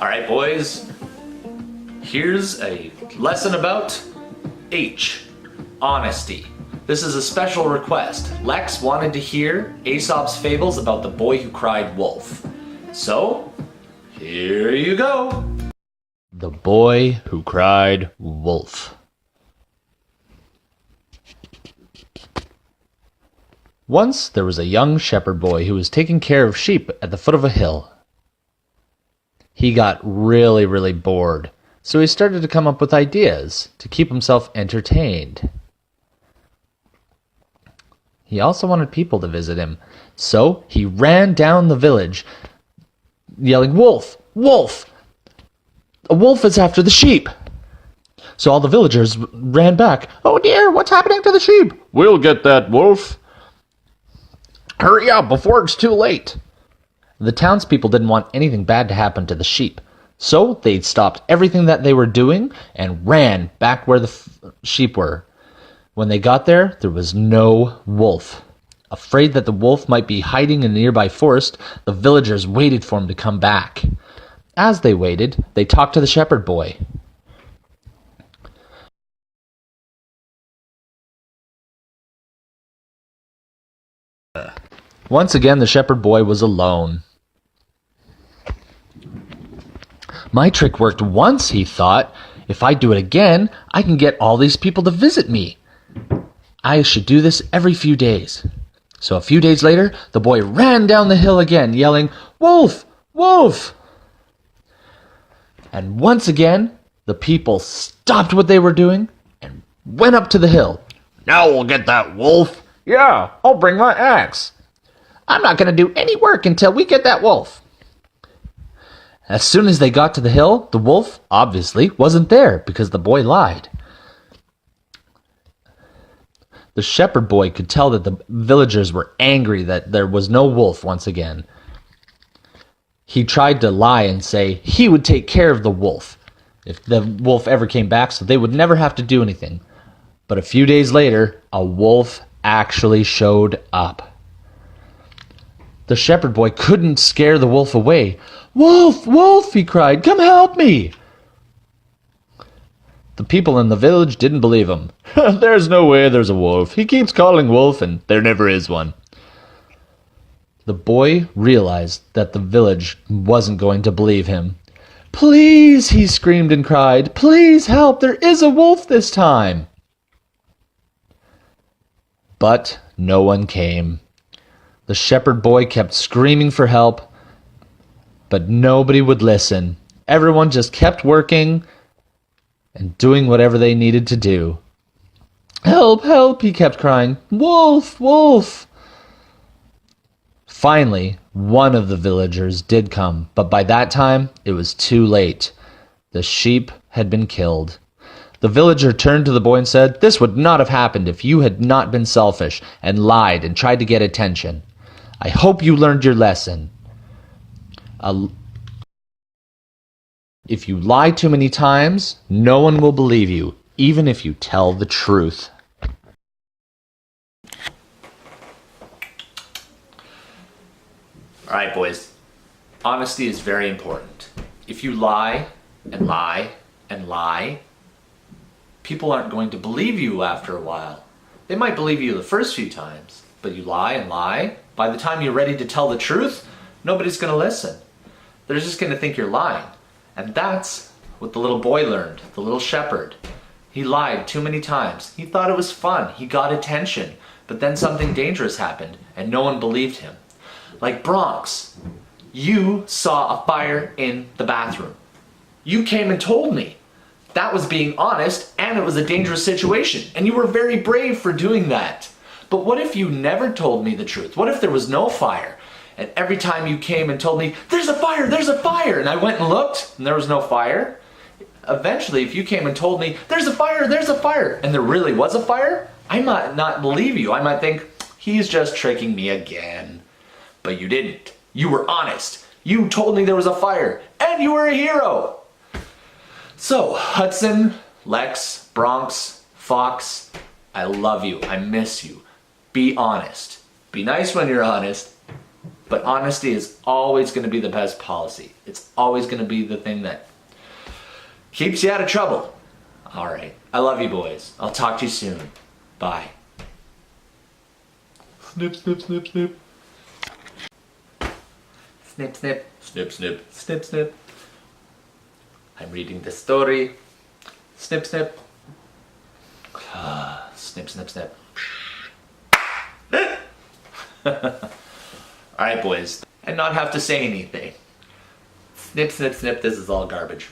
Alright boys, here's a lesson about H, honesty. This is a special request. Lex wanted to hear Aesop's fables about the boy who cried wolf. So, here you go. The boy who cried wolf. Once there was a young shepherd boy who was taking care of sheep at the foot of a hill. He got really bored, so he started to come up with ideas to keep himself entertained. He also wanted people to visit him, so he ran down the village, yelling, "Wolf! Wolf! A wolf is after the sheep!" So all the villagers ran back. "Oh dear, what's happening to the sheep?" "We'll get that wolf. Hurry up before it's too late." The townspeople didn't want anything bad to happen to the sheep, so they stopped everything that they were doing and ran back where the sheep were. When they got there, there was no wolf. Afraid that the wolf might be hiding in a nearby forest, the villagers waited for him to come back. As they waited, they talked to the shepherd boy. Once again, the shepherd boy was alone. My trick worked once, he thought. If I do it again, I can get all these people to visit me. I should do this every few days. So a few days later, the boy ran down the hill again, yelling, "Wolf! Wolf!" And once again, the people stopped what they were doing and went up to the hill. "Now we'll get that wolf." "Yeah, I'll bring my axe." "I'm not going to do any work until we get that wolf." As soon as they got to the hill, the wolf, obviously, wasn't there because the boy lied. The shepherd boy could tell that the villagers were angry that there was no wolf once again. He tried to lie and say he would take care of the wolf if the wolf ever came back, so they would never have to do anything. But a few days later, a wolf actually showed up. The shepherd boy couldn't scare the wolf away. "Wolf! Wolf!" he cried. "Come help me!" The people in the village didn't believe him. "There's no way there's a wolf. He keeps calling wolf and there never is one." The boy realized that the village wasn't going to believe him. "Please!" he screamed and cried. "Please help! There is a wolf this time!" But no one came. The shepherd boy kept screaming for help, but nobody would listen. Everyone just kept working and doing whatever they needed to do. "Help, help," he kept crying. "Wolf, wolf." Finally, one of the villagers did come, but by that time, it was too late. The sheep had been killed. The villager turned to the boy and said, "This would not have happened if you had not been selfish and lied and tried to get attention. I hope you learned your lesson. If you lie too many times, no one will believe you, even if you tell the truth." Alright boys, honesty is very important. If you lie and lie and lie, people aren't going to believe you after a while. They might believe you the first few times, but you lie and lie. By the time you're ready to tell the truth, nobody's going to listen. They're just going to think you're lying. And that's what the little boy learned, the little shepherd. He lied too many times. He thought it was fun. He got attention. But then something dangerous happened, and no one believed him. Like Bronx, you saw a fire in the bathroom. You came and told me. That was being honest, and it was a dangerous situation. And you were very brave for doing that. But what if you never told me the truth? What if there was no fire? And every time you came and told me, "There's a fire, there's a fire," and I went and looked, and there was no fire. Eventually, if you came and told me, "There's a fire," and there really was a fire, I might not believe you. I might think, he's just tricking me again. But you didn't. You were honest. You told me there was a fire, and you were a hero. So, Hudson, Lex, Bronx, Fox, I love you. I miss you. Be honest. Be nice when you're honest. But honesty is always going to be the best policy. It's always going to be the thing that keeps you out of trouble. All right. I love you, boys. I'll talk to you soon. Bye. Snip, snip, snip, snip. Snip, snip. Snip, snip. Snip, snip. I'm reading the story. Snip, snip. Snip, snip, snip. Alright, boys. And not have to say anything. Snip, snip, snip. This is all garbage.